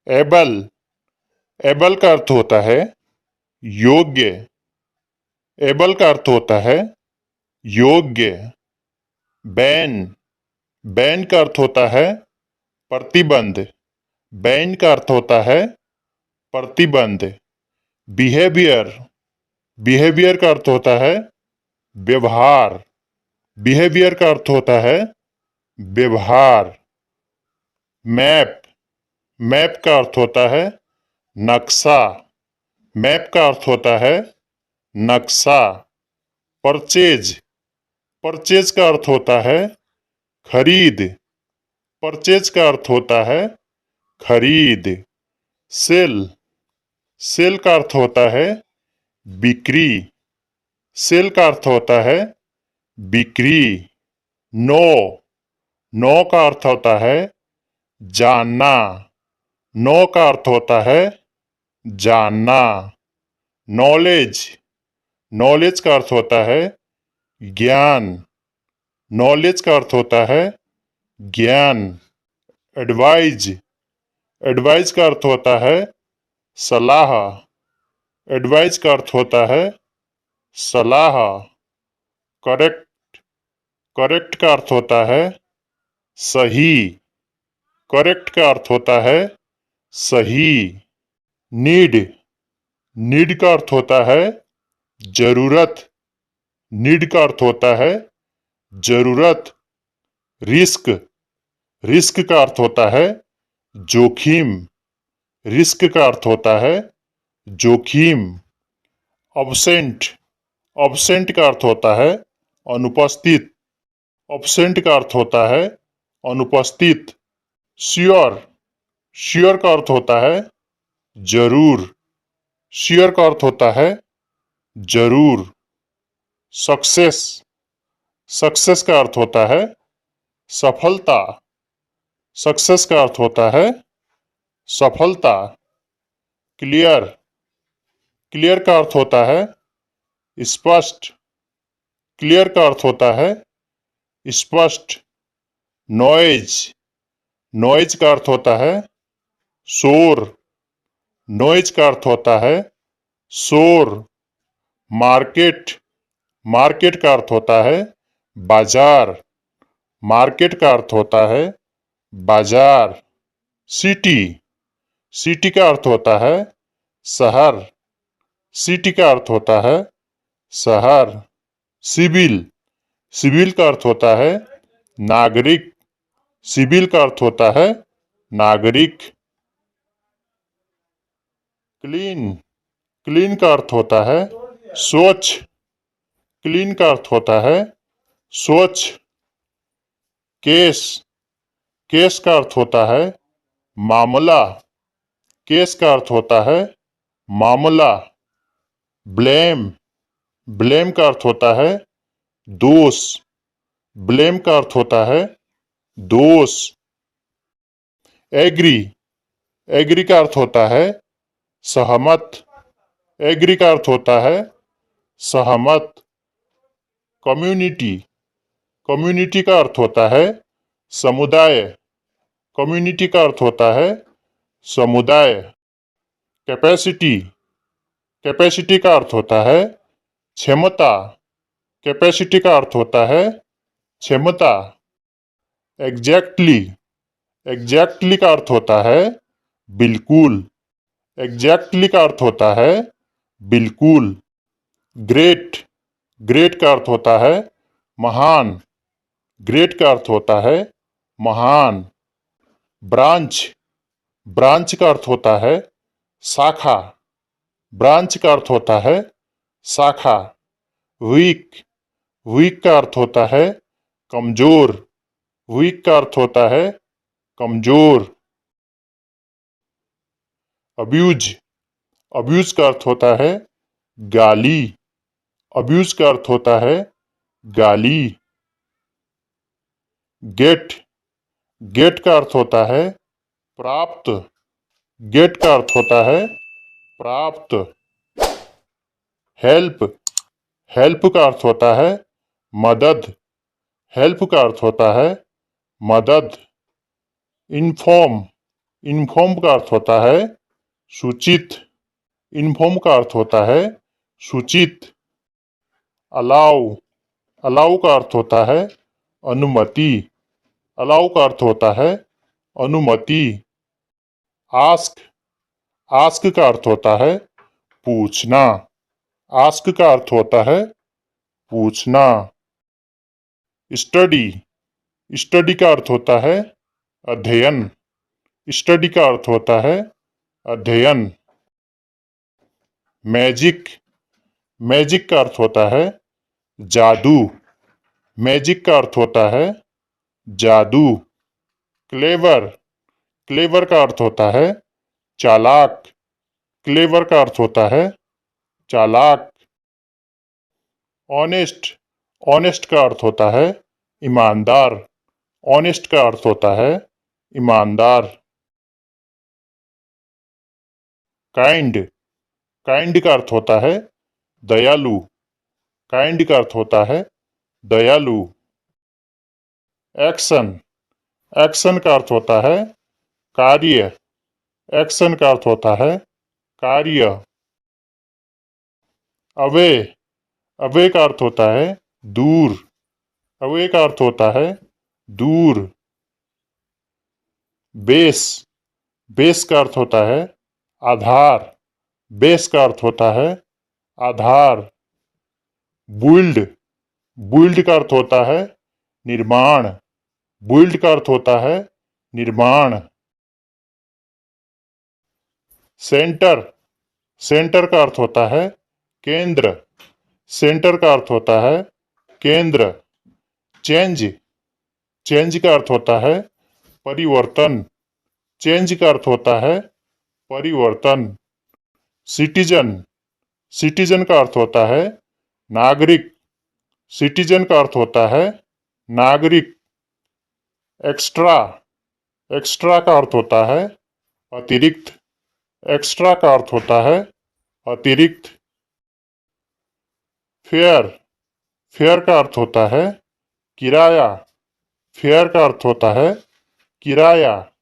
Able. Able का अर्थ होता है योग्य। एबल का अर्थ होता है योग्य। बैन। बैन का अर्थ होता है प्रतिबंध। बैन का अर्थ होता है प्रतिबंध। बिहेवियर। बिहेवियर का अर्थ होता है व्यवहार। बिहेवियर का अर्थ होता है व्यवहार। मैप। मैप का अर्थ होता है नक्शा। मैप का अर्थ होता है नक्शा। परचेज। परचेज का अर्थ होता है खरीद। परचेज का अर्थ होता है खरीद। सेल। सेल का अर्थ होता है बिक्री। सेल का अर्थ होता है बिक्री। नो। नो का अर्थ होता है जानना। नो का अर्थ होता है जानना। नॉलेज। नॉलेज का अर्थ होता है ज्ञान। नॉलेज का अर्थ होता है ज्ञान। एडवाइज। एडवाइज का अर्थ होता है सलाह। एडवाइज का अर्थ होता है सलाह। करेक्ट। करेक्ट का अर्थ होता है सही। करेक्ट का अर्थ होता है सही। नीड। नीड का अर्थ होता है जरूरत। नीड का अर्थ होता है जरूरत। रिस्क। रिस्क का अर्थ होता है जोखिम। रिस्क का अर्थ होता है जोखिम। अब्सेंट। अब्सेंट का अर्थ होता है अनुपस्थित। अब्सेंट का अर्थ होता है अनुपस्थित। श्योर। श्योर का अर्थ होता है जरूर। श्योर का अर्थ होता है जरूर। सक्सेस। सक्सेस का अर्थ होता है सफलता। सक्सेस का अर्थ होता है सफलता। क्लियर। क्लियर का अर्थ होता है स्पष्ट। क्लियर का अर्थ होता है स्पष्ट। नॉइज। नॉइज का अर्थ होता है शोर। नॉइज का अर्थ होता है शोर। मार्केट। मार्केट का अर्थ होता है बाजार। मार्केट का अर्थ होता है बाजार। सिटी। सिटी का अर्थ होता है शहर। सिटी का अर्थ होता है शहर। सिविल। सिविल का अर्थ होता है नागरिक। सिविल का अर्थ होता है नागरिक। क्लीन। क्लीन का अर्थ होता है स्वच्छ। क्लीन का अर्थ होता है स्वच्छ। केस। केस का अर्थ होता है मामला। केस का अर्थ होता है मामला। ब्लेम। ब्लेम का अर्थ होता है दोष। ब्लेम का अर्थ होता है दोष। एग्री। एग्री का अर्थ होता है सहमत। एग्री का अर्थ होता है सहमत। कम्युनिटी। कम्युनिटी का अर्थ होता है समुदाय। कम्युनिटी का अर्थ होता है समुदाय। कैपेसिटी। कैपेसिटी का अर्थ होता है क्षमता। कैपेसिटी का अर्थ होता है क्षमता। एग्जैक्टली। एग्जैक्टली का अर्थ होता है बिल्कुल। एग्जैक्टली का अर्थ होता है बिल्कुल। ग्रेट। ग्रेट का अर्थ होता है महान। ग्रेट का अर्थ होता है महान। ब्रांच। ब्रांच का अर्थ होता है शाखा। ब्रांच का अर्थ होता है शाखा। वीक। वीक का अर्थ होता है कमजोर। वीक का अर्थ होता है कमजोर। अब्यूज। अब्यूज का अर्थ होता है गाली। अब्यूज का अर्थ होता है गाली। गेट। गेट का अर्थ होता है प्राप्त। गेट का अर्थ होता है प्राप्त। हेल्प। हेल्प का अर्थ होता है मदद। हेल्प का अर्थ होता है मदद। इन्फॉर्म। इन्फॉर्म का अर्थ होता है सूचित। इन्फॉर्म का अर्थ होता है सूचित। अलाउ, अलाउ का अर्थ होता है अनुमति। अलाउ का अर्थ होता है अनुमति। आस्क, आस्क का अर्थ होता है पूछना। आस्क का अर्थ होता है पूछना। स्टडी, स्टडी का अर्थ होता है अध्ययन। स्टडी का अर्थ होता है अध्ययन। मैजिक, मैजिक का अर्थ होता है जादू। मैजिक का अर्थ होता है जादू। क्लेवर, क्लेवर का अर्थ होता है चालाक। क्लेवर का अर्थ होता है चालाक। ऑनेस्ट, ऑनेस्ट का अर्थ होता है ईमानदार। ऑनेस्ट का अर्थ होता है ईमानदार। काइंड, काइंड का अर्थ होता है दयालु। काइंड का अर्थ होता है दयालु। एक्शन, एक्शन का अर्थ होता है कार्य। एक्शन का अर्थ होता है कार्य। अवे, अवे का अर्थ होता है दूर। अवे का अर्थ होता है दूर। बेस, बेस का अर्थ होता है आधार। बेस का अर्थ होता है आधार। बिल्ड, बिल्ड का अर्थ होता है निर्माण। बिल्ड का अर्थ होता है निर्माण। सेंटर, सेंटर का अर्थ होता है केंद्र। सेंटर का अर्थ होता है केंद्र। चेंज, चेंज का अर्थ होता है परिवर्तन। चेंज का अर्थ होता है परिवर्तन। सिटीजन, सिटीजन का अर्थ होता है नागरिक। सिटीजन का अर्थ होता है नागरिक। एक्स्ट्रा, एक्स्ट्रा का अर्थ होता है अतिरिक्त। एक्स्ट्रा का अर्थ होता है अतिरिक्त। फेयर, फेयर का अर्थ होता है किराया। फेयर का अर्थ होता है किराया।